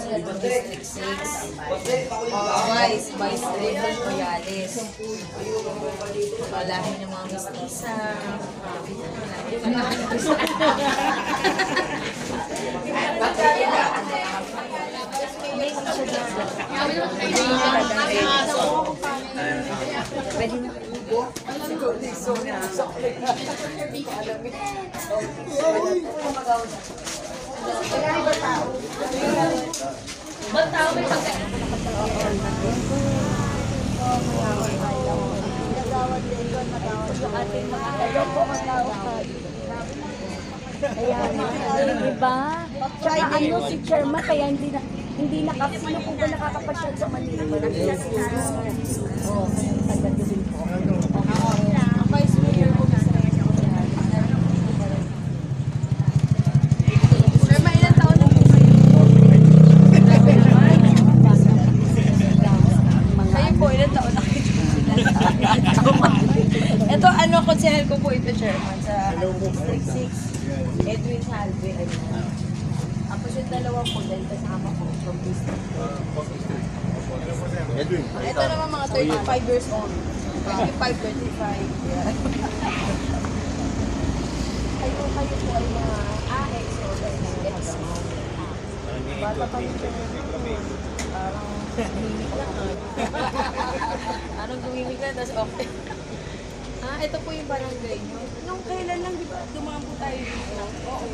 District 6. Vice Raymond Coyales. Lahi ng mga mistisa. Pwede na. Tao may pagkain. Ayan, diba? Tsaka ano si Chairman, kaya hindi sino po ba nakakapasyal sa Manila? Oo, taga-dusin po. Ang Vice Mayor po kasi Chairman, ilang taon na po kayo? Kayo po, ilang taon na kayo? Ito, konsehal ko po ito, Chairman, sa District 6. Edwin Salve, Tapos yung dalawa po, dahil kasama ko from District 4. Edwin. Ito naman mga 35 years old. 25, 25. Yeah. Kayo po ay mga AX o ex. Bata pa rin parang gumimik lang. Parang gumimik lang, tapos okay. Ito po yung barangay nyo. Nung kailan lang, di ba, dumaan po tayo dito? Oo.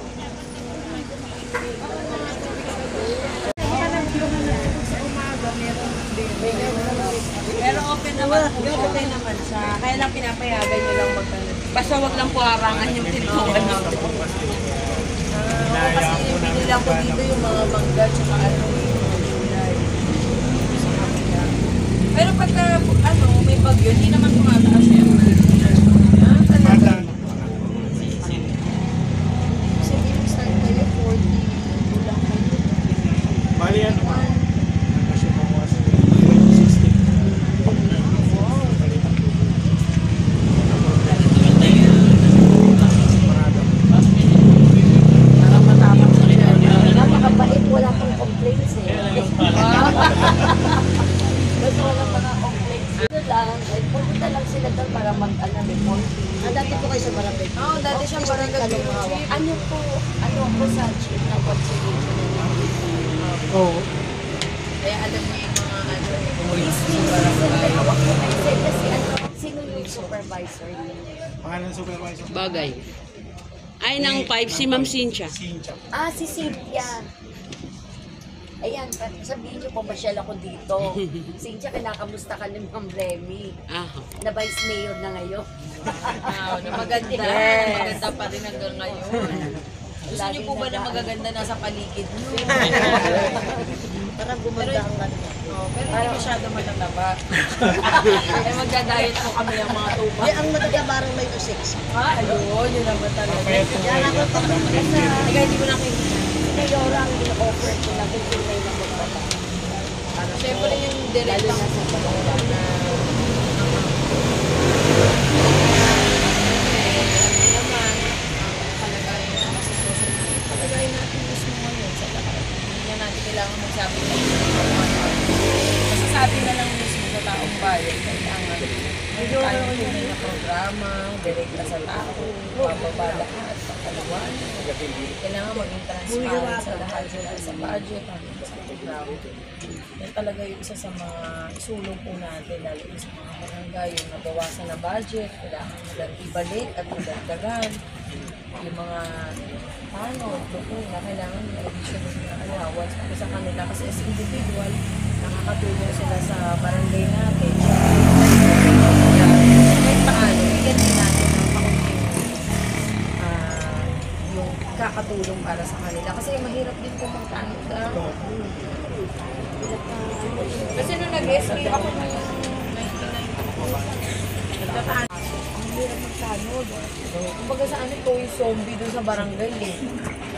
Sa umaga, meron din. Pero okay naman po siya. Okay naman siya. Kaya lang pinapayagan nyo lang magkaroon. Basta wag lang po harangan yung tintuan natin. Kasi binilang po dito yung mga mangga tsaka pero pagka may bagyo, hindi naman tumataas yan. Bali yan naman. Napakabait, wala pang complaints eh. Basta wala pang complaints. Ito lang, pupunta lang sila doon para mag-report. Dati po kayo sa barangay? Oo, dati siya barangay. Ano po sa chief na consideration? Oo. Kaya alam niyo yung mga Hawak ko kayo kasi sino yung supervisor? Pangalan ng supervisor. Bagay. Ay, ng 5, si Ma'am Cynthia. Si Cynthia. Ayan, sabihin niyo po, masyal ako dito. Cynthia, kinakamusta ka ni Ma'am Remy? Na Vice Mayor na ngayon. maganda. Maganda pa rin hanggang ngayon. Gusto niyo po ba na magaganda na sa paligid niyo? Parang gumanda ang Pero hindi masyado matataba. Kaya magda-diet po kami ang mga tuba. ang matatabarang may to 6. Ayun, yun naman talaga. Yan ako pagpunta sa Kaya hindi mo nakikita. Mayora ang ino-offer ko na kung may nagbabata. Siyempre yung direct ang na palagay natin mismo ngayon sa lahat. Hindi na natin kailangan magsabi ng masasabi na lang mismo sa taong bayan. Kailangan tayong tunay na programa, direkta sa tao, mababa lahat, pagkaluan. Kailangan maging transparent sa lahat sa budget, sa programa. Yan talaga yung isa sa mga isulong po natin, lalo sa mga barangay, yung nabawasan na budget, kailangan nilang ibalik at magdagdagan. Yung mga doon na kailangan may additional na allowance para sa kanila kasi as individual, nakakatulong sila sa barangay natin. Kahit paano, bigyan din natin ng pakunting yung kakatulong para sa kanila. Kasi mahirap din po magtanong ka. Kasi nung nag-SK ako ng 1990, nagtataan. Ang hirap magtanong. Kumbaga sa ano ito yung zombie doon sa barangay eh.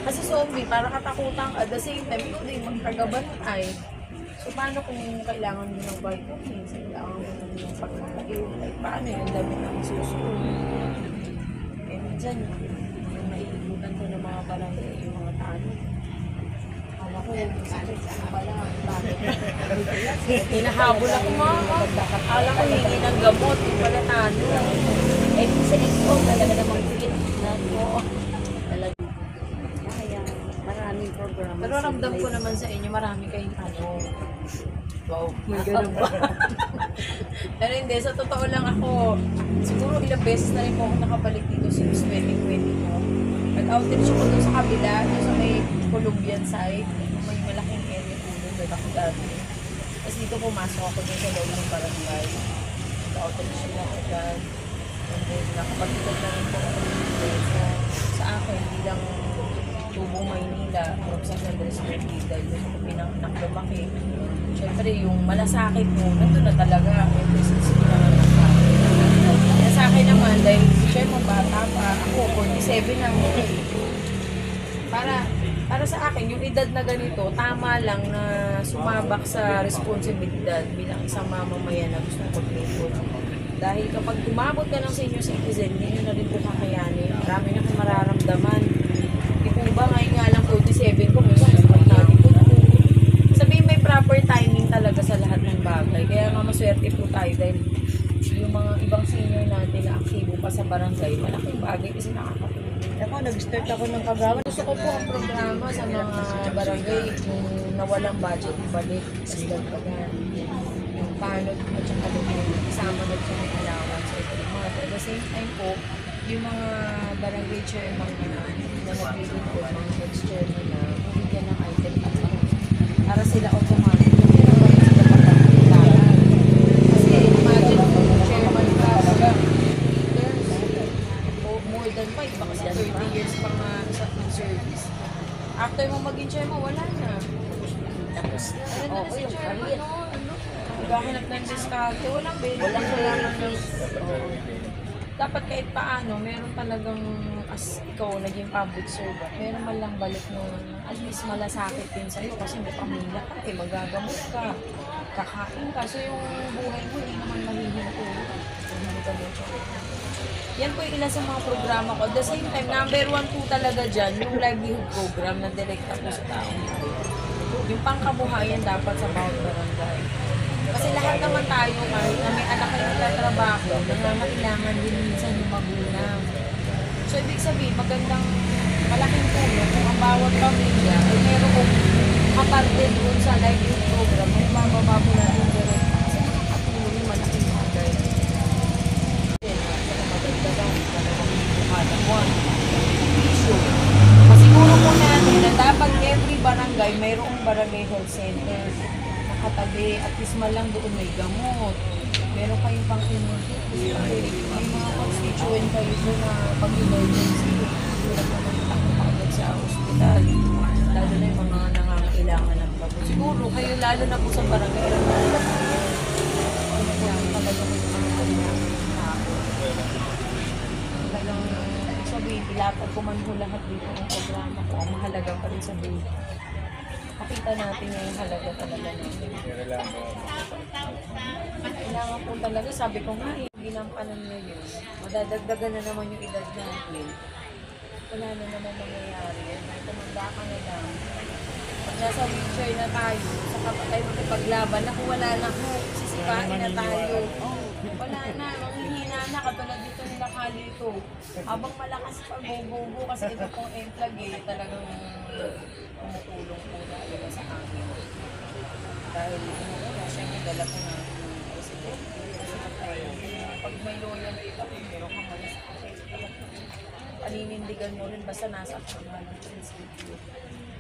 Kasi zombie, para katakutan ka. At the same time, ikaw din magkagabantay. So paano kung kailangan mo ng vitamins, kailangan mo ng pagkakain, paano yung dami ng susunod? Eh minsan, yung naiibutan ko ng mga barangay, yung mga tano. Hawak ako, sakit sa pala. Bakit? Hinahabol ako mga. Alam ko hingi ng gamot. Yung pala tano. Eh, sa expo, talaga namang fit na po. Talaga. Kaya, maraming programa. Pero ramdam ko naman sa inyo, marami kayong ano. Wow, may ganun ba? Pero hindi, sa totoo lang ako, siguro ilang beses na rin po ako nakabalik dito since 2020. Nag-outreach ko doon sa kabila, doon sa may Columbian side. May malaking area po doon, may dati. Tapos dito pumasok ako doon sa loob ng barangay. Nag-outreach nila ako dyan. And then, nakapagtutog na rin po ako dito. So, sa akin, bilang Tubong Maynila, from San Andres Verde, dahil doon ako pinanganak lumaki. Siyempre, yung malasakit mo, nandun na talaga. Ever since pinanganak ka. Kaya sa akin naman, dahil siyempre bata pa, ako 47 na ako. Para sa akin, yung edad na ganito, tama lang na sumabak sa responsibilidad bilang isang mamamayan na gusto mag-lingkod. Dahil kapag tumabot ka ng senior citizen, hindi nyo na rin po kakayanin. Marami na kang mararamdaman. Hindi po ba ngayon nga lang 47 ko, minsan natin po. Sabihin may proper timing talaga sa lahat ng bagay. Kaya nga maswerte po tayo dahil yung mga ibang senior natin na aktibo pa sa barangay, malaking bagay kasi nakakatulong. Ako, nag-start ako ng programa. Gusto ko po ang programa sa mga barangay yung nawalang budget ibalik sa dagdagan. Yung panot at saka yung isama na siya ng allowance every month. At the same time po, yung mga barangay chairman na naglilingkod, mga next chairman na bumigyan ng item at para sila automatic na meron pa rin sila pagkakitaran. Kasi imagine chairman ka, baga, more than 5, baka sa 30 years pa nga sa service. After mo maging chairman, wala na. Tapos, ano na si chairman, ano? Maghahanap ng diskarte, walang kailangan ng... Dapat kahit paano, meron talagang, as ikaw, naging public servant, meron man lang balik ng, at least malasakit din sa'yo kasi may pamilya ka, magagamot ka, kakain ka, so yung buhay mo, hindi naman mahihinto. Yan po yung ilan sa mga programa ko. At the same time, number 1 po talaga dyan, yung livelihood program na direkta po sa taong ito. Yung pangkabuhayan dapat sa bawat barangay. Kasi lahat naman tayo, kahit na may anak kayo nagtatrabaho, nangangailangan din minsan yung magulang. So, ibig sabihin, magandang malaking tulong kung ang bawat pamilya ay meron kong kaparte doon sa livelihood program, may mababa po natin direct. Kasi makakatulong yung malaking bagay. Masiguro po natin na dapat every barangay mayroong barangay health center nakatabi, at least man lang doon may gamot. Meron kayong pang-emergency. May mga constituent kayo doon na pag-emergency. Wala naman takot agad sa ospital. Lalo na yung mga nangangailangan ng gamot. Siguro kayo lalo na po sa barangay. Alam mo na talaga may mga talagang sabihin, ilapag ko man po lahat dito ng programa ko. Ang mahalaga pa rin sabihin. Makita natin yung halaga talaga natin. Kailangan po talaga, sabi ko nga ginampanan nyo yun. Madadagdagan na naman yung edad natin. Wala na naman mangyayari. Tumanda ka na lang. Pag nasa wheelchair na tayo, saka pa tayo makipaglaban, naku wala na ho, sisipain na tayo. Wala na, manghihina na, katulad dito nila Kalito. Habang malakas pa, go, kasi ito pong emplag talagang tumutulong po talaga sa akin. Dahil siyempre dala ko na president. Pag may loyalty ka, meron kang malasakit. Paninindigan mo rin basta nasa pangalan ng prinsipyo.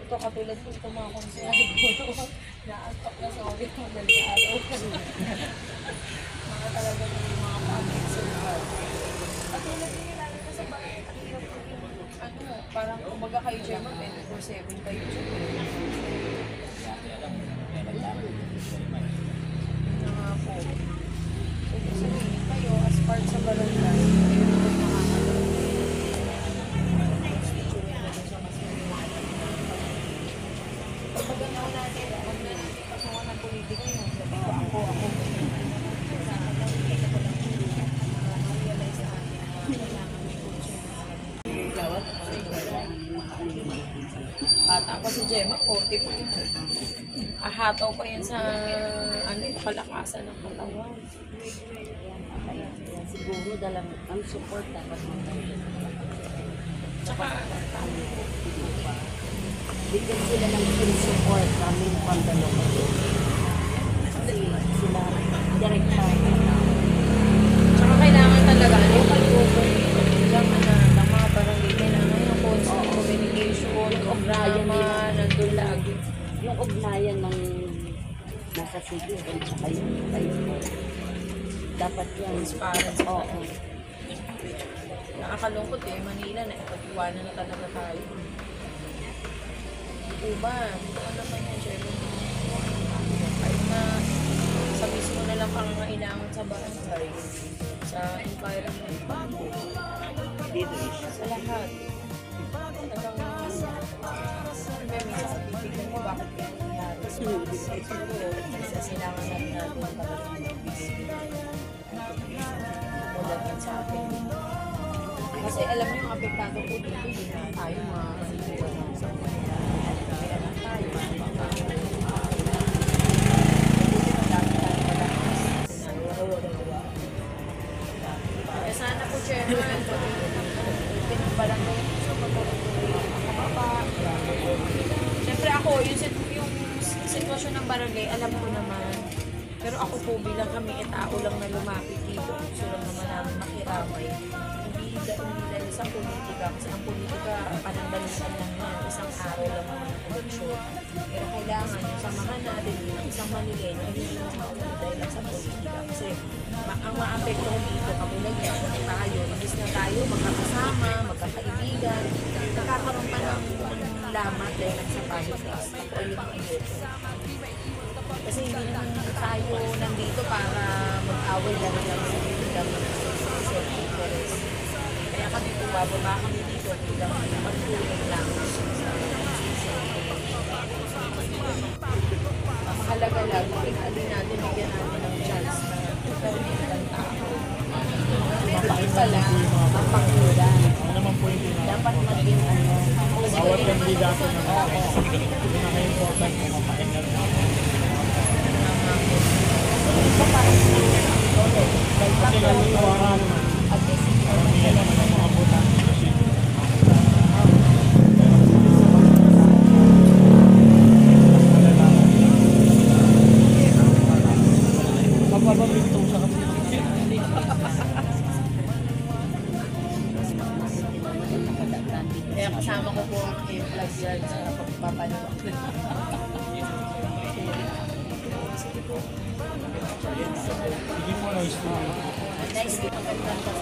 Ito katulad ko ito mga konsehal ko. Naantok na sa ulit mo dali araw. Mga talaga yung mga public servant. Katulad nyo lalo na sa bahay. Parang umaga kayo chairman, 24/7 kayo chairman. Yun nga po. So, sabihin kayo, as part sa barangay, kayo naman makakatulong. Constituent na doon sa mas maliwanag. Pag ganaw natin, huwag na natin pasukan ng politika yun. Sabi ko, ako. Realize natin na kailangan may culture na bata pa si Gemma, 40 pa yun. Ahataw pa yan sa kalakasan ng katawan. Kaya siguro dalang ang support dapat Tsaka, bigyan sila ng full support kami pang dalawa. Kasi sila direct tsaka kailangan talaga, local government, lang ng mga barangay, kailangan yung constant communication, programa, nandun lagi. yung ugnayan ng nasa city at saka yung kayo. Dapat yan. Transparency. Oo. Nakakalungkot Manila na ipag-iwanan na talaga tayo. Diba? Ano naman yan, syempre. Kahit na sa mismo na lang pangangailangan sa barangay, sa environment, sa lahat. Talagang, syempre, minsan bibigyan mo bakit kaya nangyari. Siguro, sasilangan natin talagang tulad yan sa atin. Kasi alam mo yung apektado po dito, hindi na tayo mga sa kaya lang tayo. Kaya sana po, Chairman, pinagbarangay sa pagpapababa. Siyempre ako, yung sitwasyon ng barangay, alam ko naman. Pero ako po bilang kami, tao lang na lumapit dito. Gusto lang naman namin makiramay. Hindi dahil sa politika. Kasi ang politika, panandalisan lang yan. Isang araw lang naman ang eleksyon. Pero kailangan yung samahan natin ng isang Manileño, hindi lang mauna dahil lang sa politika. Kasi ang maapekto dito, kamulad yan, tayo, imbis na tayo magkakasama, magkakaibigan, nakakaroon pa ng lamat dahil lang sa politics. Ako yung mga kasi hindi naman tayo nandito para mag-away lang sa bilang self-interest. Kaya kami bumababa kami dito bilang pagtulong lang sa mahalaga lang, bigyan natin ng chance na gawin ng tao. Mabait pala, mapangkulan. Ano naman po yung Dapat maging bawat kandidato na pinaka-important na mapakinggan natin. Kasi naniniwala naman. Karamihan naman ang mga botante kasi magpapabintong sa kapitid. Kaya kasama ko po ang i-vlog dyan sa pagpapaniwag. Sige po, nice to meet you. Nice to meet you.